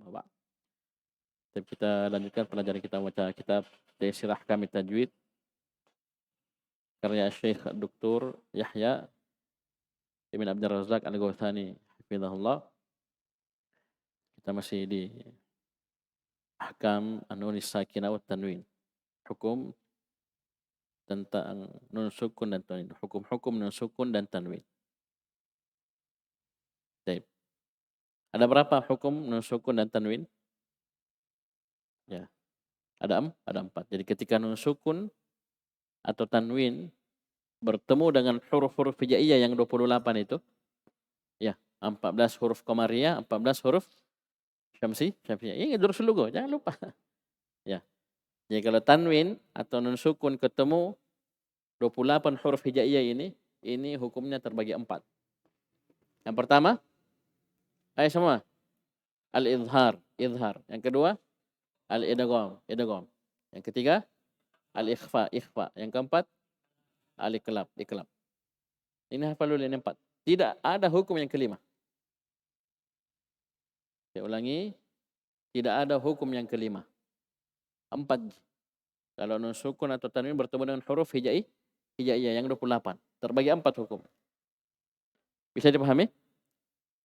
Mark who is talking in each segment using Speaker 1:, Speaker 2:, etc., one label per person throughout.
Speaker 1: Amma ba'd. Kita lanjutkan pelajaran kita membaca kitab Taysir Ahkamit Tajwid karya Syekh Dr. Yahya Ibn Abdul Razak Al-Ghawthani hafizahullah. Kita masih di ahkam an-nun sakinah wa tanwin. Hukum tentang nun sukun dan tanwin. Hukum-hukum nun sukun dan tanwin. Baik. Ada berapa hukum nun sukun dan tanwin? Ya. Ada 4. Jadi ketika nun sukun atau tanwin bertemu dengan huruf-huruf hijaiyah yang 28 itu, ya, 14 huruf qamariyah, 14 huruf syamsiyah. Ini durus lugo, jangan lupa. Ya. Jadi kalau tanwin atau nun sukun ketemu 28 huruf hijaiyah ini hukumnya terbagi 4. Yang pertama, ayo semua, al-izhar, izhar. Yang kedua, al-idgham, idgham. Yang ketiga, al-ikhfa, ikhfa. Yang keempat, al-iqlab, iqlab. Ini hafal dulu ini 4. Tidak ada hukum yang kelima. Saya ulangi, tidak ada hukum yang kelima. 4. Kalau nun sukun atau tanwin bertemu dengan huruf hijaiyah yang 28. Terbagi 4 hukum. Bisa dipahami?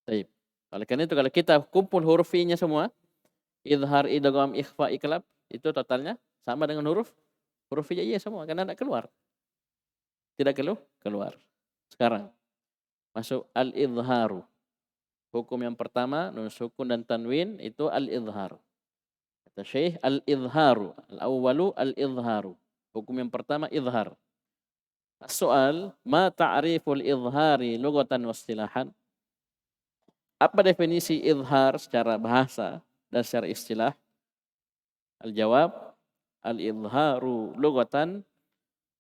Speaker 1: Baik. Oleh karena itu kalau kita kumpul huruf i-nya semua, izhar, idgham, ikhfa, iqlab, itu totalnya sama dengan huruf hijaiyah semua karena tidak keluar. Tidak keluar. Sekarang masuk al-izharu. Hukum yang pertama nun sukun dan tanwin itu al-izhar. Kata Syekh al-izharu, al-awwalu al-izharu. Hukum yang pertama izhar. Soal, ma ta'riful izhari lughatan wa istilahan? Apa definisi izhar secara bahasa dan secara istilah? Al-jawab, al-izharu lughatan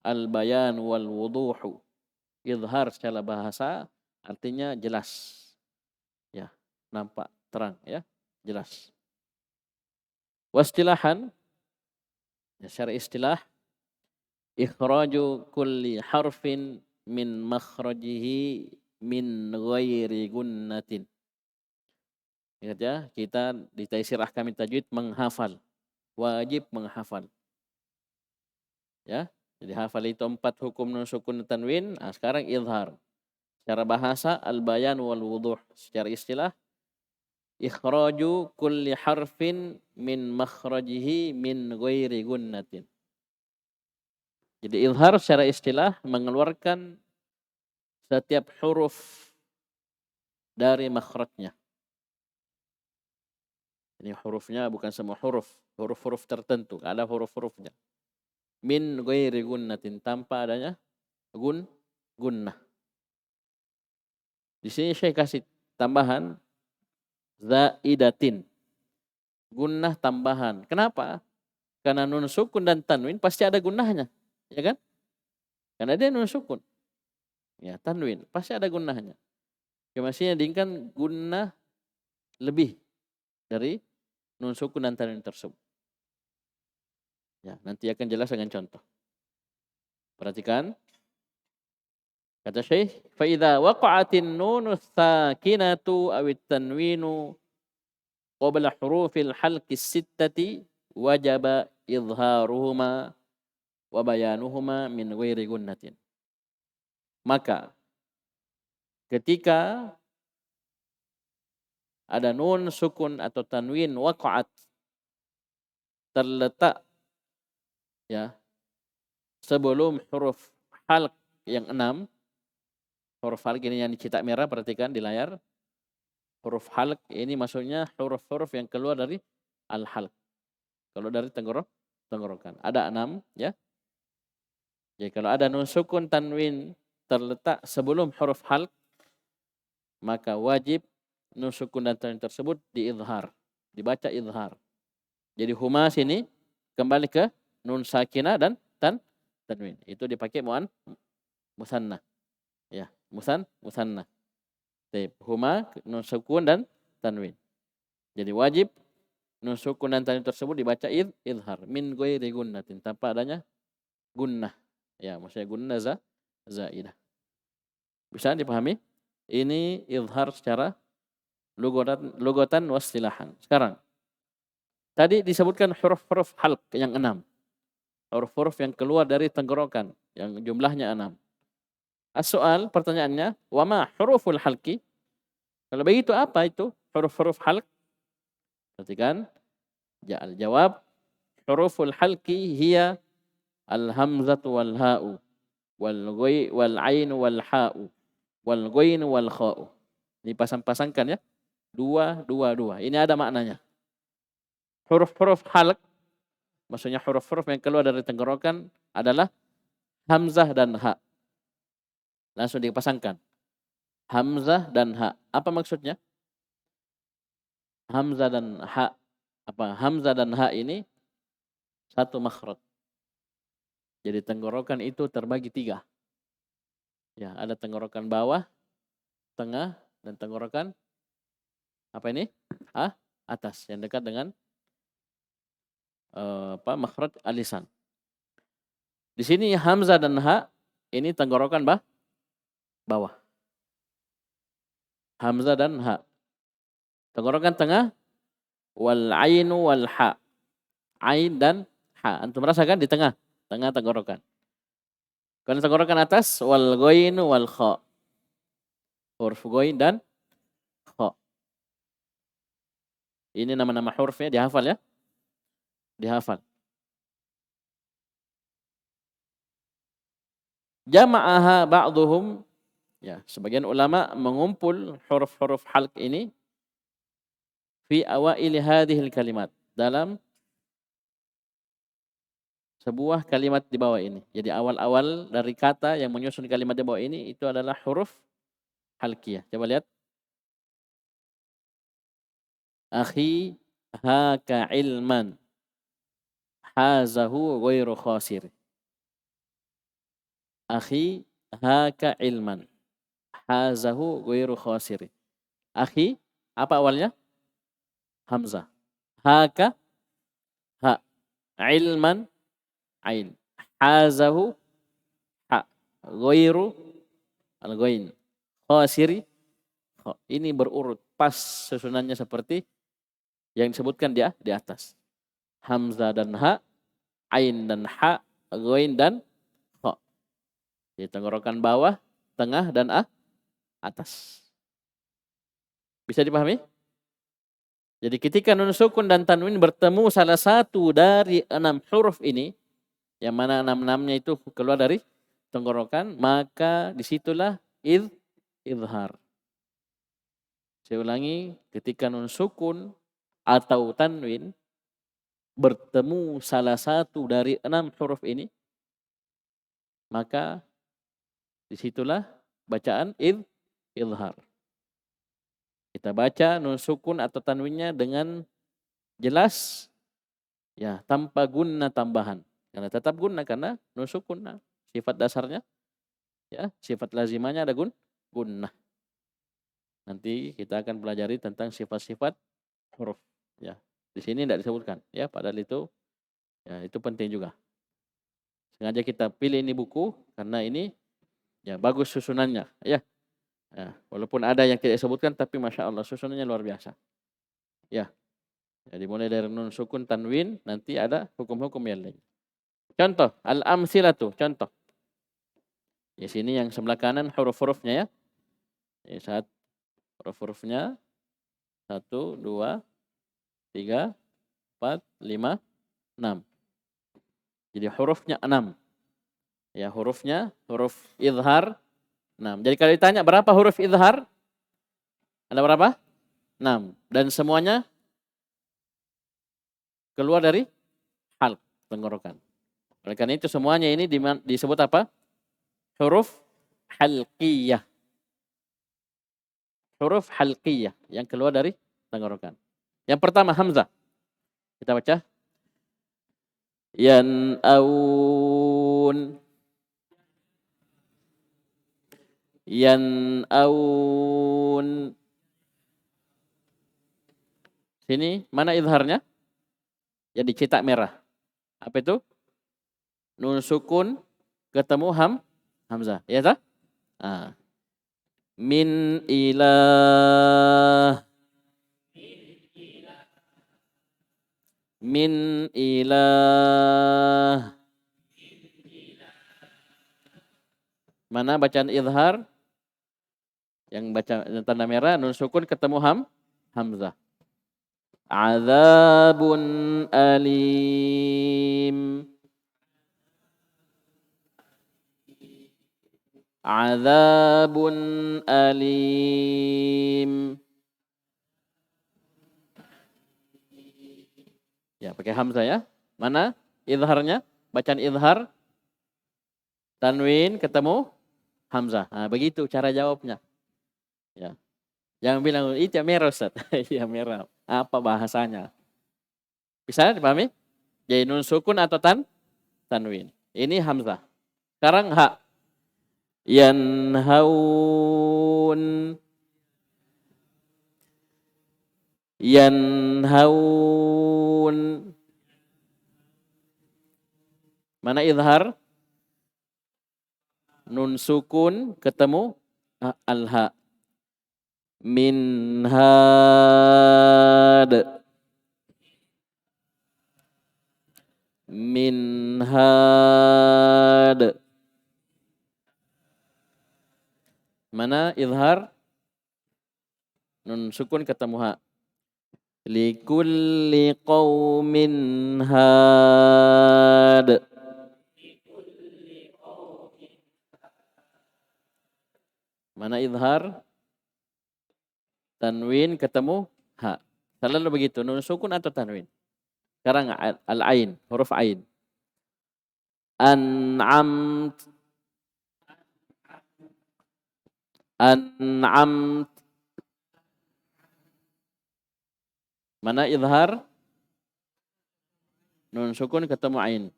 Speaker 1: al-bayan wal wuduhu. Izhar secara bahasa artinya jelas. Ya, nampak, terang, ya, jelas. Wastilahan, ya, secara istilah, ikhraju kulli harfin min makhrajihi min ghairi gunnatin. Ingat ya, kita di Taysir Ahkamit Tajwid menghafal. Wajib menghafal. Ya, jadi hafal itu 4 hukum nun sukun tanwin. Nah, sekarang izhar. Secara bahasa al-bayan wal wuduh. Secara istilah ikhraju kulli harfin min makhrajihi min ghairi gunnatin. Jadi izhar secara istilah mengeluarkan setiap huruf dari makhrajnya. Ini hurufnya bukan semua huruf-huruf tertentu, ada huruf-hurufnya. Min ghairi gunnatin, tanpa adanya gunnah. Di sini saya kasih tambahan zaidatin. Gunnah tambahan. Kenapa? Karena nun sukun dan tanwin pasti ada gunnahnya, ya kan? Karena dia nun sukun. Ya, tanwin pasti ada gunnahnya. Cuma sini diinginkan gunnah lebih dari nun sukun dan tanwin tersebut. Ya, nanti akan jelas dengan contoh. Perhatikan. Kata Syekh, fa idza waqa'atin nunus sakinatu awit tanwinu qabla hurufil halqi sittati wajaba izharuhuma wa bayanuhuma min ghairi gunnatin. Maka ketika ada nun sukun atau tanwin waqa'at terletak, ya, sebelum huruf halq yang 6. Huruf halq ini yang dicetak merah, perhatikan di layar. Huruf halq ini maksudnya huruf-huruf yang keluar dari al-halq. Kalau dari tenggorokan. Ada 6, ya. Jadi kalau ada nun sukun tanwin terletak sebelum huruf halq, maka wajib nun sukun dan tanwin tersebut diizhar, dibaca izhar. Jadi huma sini kembali ke nun sakinah dan tanwin. Itu dipakai musanna. Ya, musanna. Huma nun sukun dan tanwin. Jadi wajib nun sukun dan tanwin tersebut dibaca izhar min ghairi gunnatin, tanpa adanya gunnah. Ya, maksudnya gunnah zaidah. Bisa dipahami? Ini izhar secara lugatan wastilahan. Sekarang Tadi disebutkan huruf-huruf halq yang 6. Huruf-huruf yang keluar dari tenggorokan yang jumlahnya 6. As-soal, pertanyaannya, wa ma huruful halqi? Kalau begitu apa itu huruf-huruf halq? Perhatikan, jawab, huruful halqi hiya al-hamzatu wal ha'u wal ainu wal ha'u wal ghainu wal kha'u. Ini pasang-pasangkan ya. Dua, dua, dua. Ini ada maknanya. Huruf-huruf halq, maksudnya huruf-huruf yang keluar dari tenggorokan adalah hamzah dan ha. Langsung dipasangkan. Hamzah dan ha. Apa maksudnya? Hamzah dan ha. Hamzah dan ha ini satu makhraj. Jadi tenggorokan itu terbagi 3. Ya, ada tenggorokan bawah, tengah, dan tenggorokan apa ini? Atas yang dekat dengan makhraj alisan. Di sini hamzah dan ha ini tenggorokan bawah. Hamzah dan ha. Tenggorokan tengah wal ainu wal ha. Ain dan ha. Antum merasakan di tengah tenggorokan. Kalau tenggorokan atas wal ghainu wal kha. Huruf ghain dan kha. Ini nama-nama hurufnya dihafal ya. Dihafal. Jama'aha ba'duhum, ya, sebagian ulama mengumpul huruf-huruf halq ini fi awaili hadhil kalimat, dalam sebuah kalimat di bawah ini. Jadi awal-awal dari kata yang menyusun kalimat di bawah ini itu adalah huruf halqiyah. Coba lihat. Akhi haka ilman hazahu ghairu khasir. Akhi haka ilman hazahu ghairu khasir. Akhi, apa awalnya? Hamzah. Haka ha. Ilman ain. Hazahu ha. Ghairu al-ghain. Khasiri kha. Ini berurut pas susunannya seperti yang disebutkan di atas. Hamzah dan ha, ain dan ha, ghain dan kha. Jadi tenggorokan bawah, tengah dan atas. Bisa dipahami? Jadi ketika nun sukun dan tanwin bertemu salah satu dari 6 huruf ini, yang mana 6-6-nya itu keluar dari tenggorokan, maka disitulah izhar. Saya ulangi, ketika nun sukun atau tanwin bertemu salah satu dari 6 huruf ini, maka disitulah bacaan izhar. Kita baca nun sukun atau tanwinnya dengan jelas, ya, tanpa gunnah tambahan. Karena tetap gunnah karena nun sukun, sifat dasarnya, ya, sifat lazimanya ada gunnah. Nanti kita akan pelajari tentang sifat-sifat huruf, ya. Di sini tidak disebutkan, ya, padahal itu, ya, itu penting juga. Sengaja kita pilih ini buku karena ini, ya, bagus susunannya, ya. Ya, walaupun ada yang tidak disebutkan tapi masya Allah susunannya luar biasa. Ya. Jadi mulai dari nun sukun tanwin nanti ada hukum-hukum yang lain. Contoh, al-amsilatu, contoh. Di sini yang sebelah kanan huruf-hurufnya ya. Saat huruf-hurufnya 1, 2, 3, 4, 5, 6. Jadi hurufnya 6. Ya, hurufnya huruf izhar 6. Jadi kalau ditanya berapa huruf izhar? Ada berapa? 6. Dan semuanya keluar dari halq, tenggorokan. Oleh karena itu semuanya ini disebut apa? Huruf halqiyah. Huruf halqiyah yang keluar dari tenggorokan. Yang pertama hamzah. Kita baca. Yan'aun. Yan'aun. Sini mana izharnya? Yang dicetak merah. Apa itu? Nun sukun ketemu hamzah. Ya tak? Min ilah. Min ilah. Mana bacaan izhar? Yang baca tanda merah, nun sukun ketemu hamzah. Azabun alim. Azabun alim. Ya, pakai hamzah ya. Mana izharnya? Bacaan izhar. Tanwin ketemu hamzah. Nah, begitu cara jawabnya. Ya. Jangan bilang itu merah Ustaz. Iya merah. Apa bahasanya? Bisa dipahami? Jadi nun sukun atau tanwin. Ini hamzah. Sekarang ha. Yanhaun. Yanhaun. Mana izhar? Nun sukun ketemu al-ha. Min had. Min had. Mana izhar? Nun sukun ketemu ha. Likulli qaumin had. Mana izhar? Tanwin ketemu ha. Selalu begitu, nun sukun atau tanwin. Sekarang al-ain, huruf ain. An'amt. An'amt. Mana izhar? Nun sukun ketemu ain.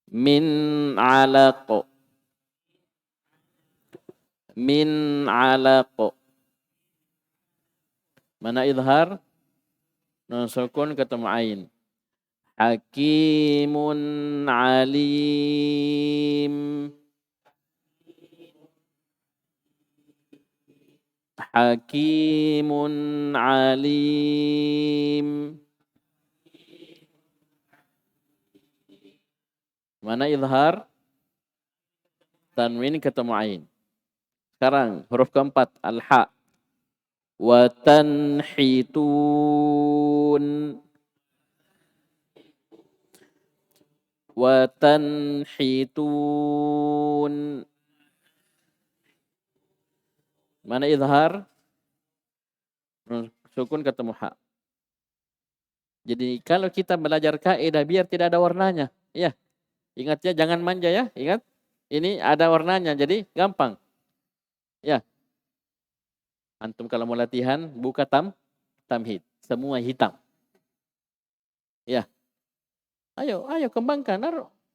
Speaker 1: Min alaq. Min alaq. Mana izhar? Nun sukun ketemu ain. Hakimun alim. Hakimun alim. Mana izhar? Tanwin ketemu ain. Sekarang huruf keempat al-ha. Wa tanhitun. Wa tanhitun. Mana izhar? Sukun ketemu ha. Jadi kalau kita belajar kaidah biar tidak ada warnanya. Ya. Ingat ya, jangan manja ya. Ingat. Ini ada warnanya jadi gampang. Ya. Antum kalau mau latihan buka tamhid. Semua hitam. Ya. Ayo kembangkan.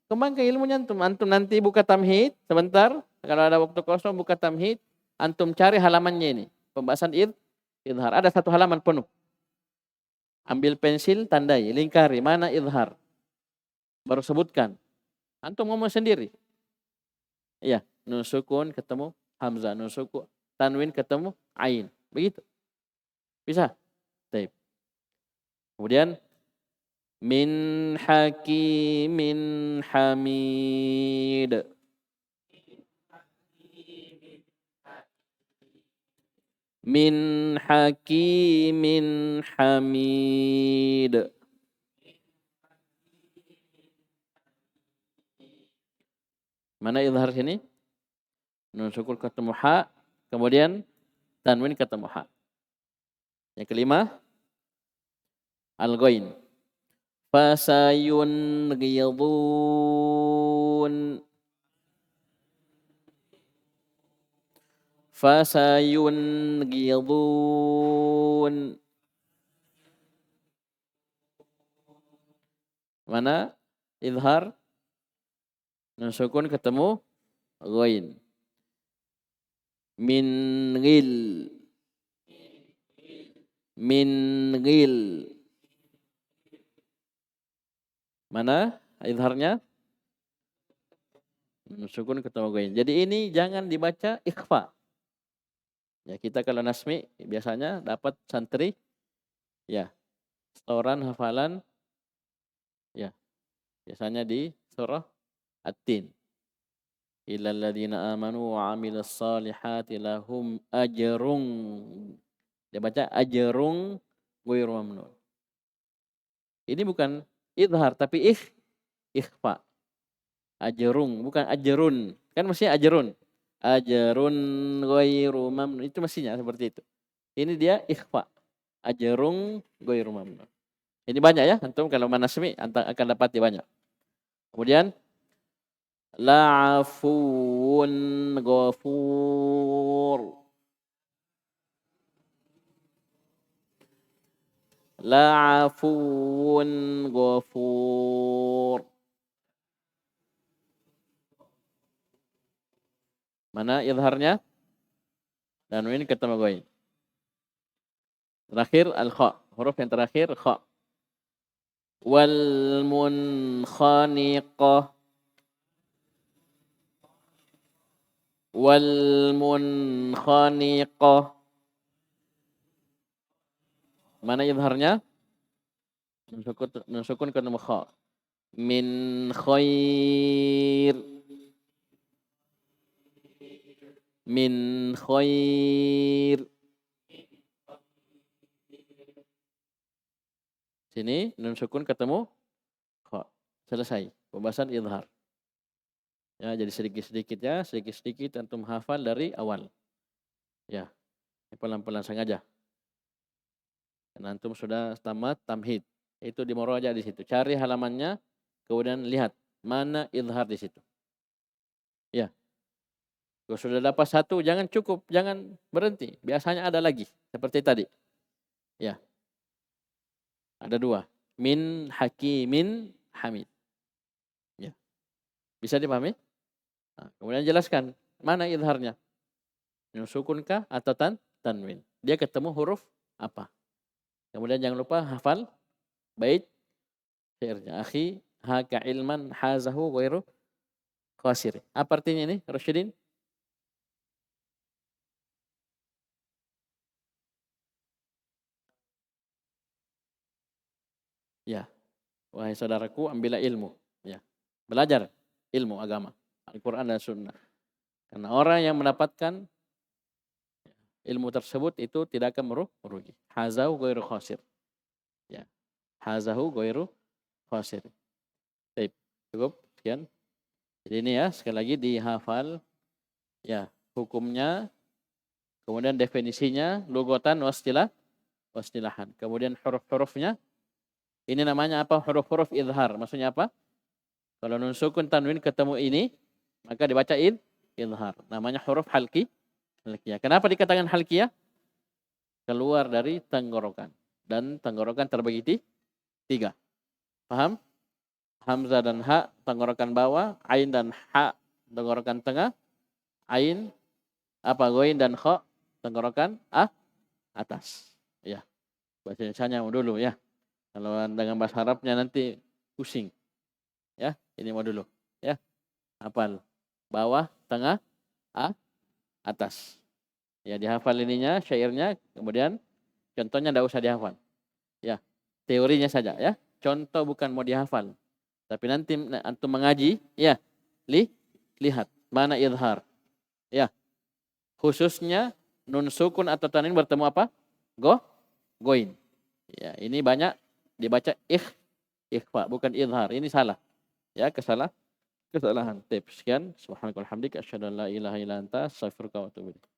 Speaker 1: Kembangkan ilmunya antum. Antum nanti buka tamhid sebentar. Kalau ada waktu kosong buka tamhid. Antum cari halamannya ini. Pembahasan izhar. Ada satu halaman penuh. Ambil pensil, tandai, lingkari. Mana izhar? Baru sebutkan. Antum ngomong sendiri. Iya. Nun sukun ketemu hamzah. Nun sukun. Tanwin ketemu ain. Begitu. Bisa? Baik. Kemudian. Min hakimin hamid. Min hakimin hamid. Mana izhar sini? Nun sukun ketemu ha, kemudian tanwin ketemu ha. Yang kelima, al-ghain. Fasayun ghidun. Fasayun ghidun. Mana izhar? Nun sukun ketemu ghain. Min ghil. Min ghil. Mana izharnya? Nun sukun ketemu ghain. Jadi ini jangan dibaca ikhfa. Ya, kita kalau nasmi biasanya dapat santri ya setoran hafalan Biasanya di surah At-Tin. Illal ladzina amanu wa 'amilus solihati lahum ajrun. Dia baca ajrun ghairu mamnun. Ini bukan idhar tapi ikhfa. Ajrun bukan ajrun. Kan mestinya ajrun. Ajrun ghairu mamnun itu mestinya seperti itu. Ini dia ikhfa. Ajrun ghairu mamnun. Ini banyak ya, antum kalau manasmi akan dapati banyak. Kemudian la'afuun ghafur. La'afuun ghafur. Mana idharnya? Tanwin ketemu ghain. Terakhir al-kha. Huruf yang terakhir kha. Wal munkhaniqah. Wal munkhaniqah. Mana idharnya? Nun sukun ketemu kha. Min khair. Min khair. Sini nun sukun ketemu kha. Selesai pembahasan idhar. Ya, jadi sedikit-sedikit antum hafal dari awal. Ya, pelan-pelan sengaja. Dan antum sudah tamat tamhid. Itu di muraja di situ. Cari halamannya, kemudian lihat mana idhar di situ. Ya. Kalau sudah dapat satu, jangan cukup, jangan berhenti. Biasanya ada lagi, seperti tadi. Ya. Ada dua. Min hakimin hamid. Ya. Bisa dipahami? Nah, kemudian jelaskan mana idharnya. Nun sukunkah atau tanwin. Dia ketemu huruf apa. Kemudian jangan lupa hafal bait syairnya. Akhi haka ilman hazahu ghairu qasir. Apa artinya ini, Rasyidin? Ya. Wahai saudaraku, ambillah ilmu. Ya. Belajar ilmu agama, Al-Quran dan Sunnah. Karena orang yang mendapatkan ilmu tersebut itu tidak akan merugi. Hazahu ghairu khasir. Ya. Hazahu ghairu khasir. Baik, cukup sekian. Jadi ini ya, sekali lagi dihafal ya, hukumnya, kemudian definisinya, lugatan wastilahan. Kemudian huruf-hurufnya. Ini namanya apa? Huruf-huruf idhar. Maksudnya apa? Kalau nun sukun tanwin ketemu ini, maka dibaca idhar. Namanya huruf halqiyah. Kenapa dikatakan halqiyah? Keluar dari tenggorokan. Dan tenggorokan terbagi tiga. Paham? Hamzah dan ha, tenggorokan bawah. Ain dan ha, tenggorokan tengah. Ain, ghain dan kha, tenggorokan atas. Ya. Bahasa Indonesianya dulu ya. Kalau dengan bahasa Arabnya nanti pusing. Ya, ini mau dulu. Ya. Hafal. Bawah, tengah, atas. Ya, dihafal ininya, syairnya, kemudian contohnya enggak usah dihafal. Ya, teorinya saja ya. Contoh bukan mau dihafal. Tapi nanti antum mengaji, ya, lihat mana idhar. Ya. Khususnya nun sukun atau tanwin bertemu apa? Goin. Ya, ini banyak dibaca ikhfa, bukan idhar. Ini salah. Ya, kesalahan. Sekian. Subhanakallahumma hamdika asyhadu an la ilaha illa anta astaghfiruka wa atubu ilaik.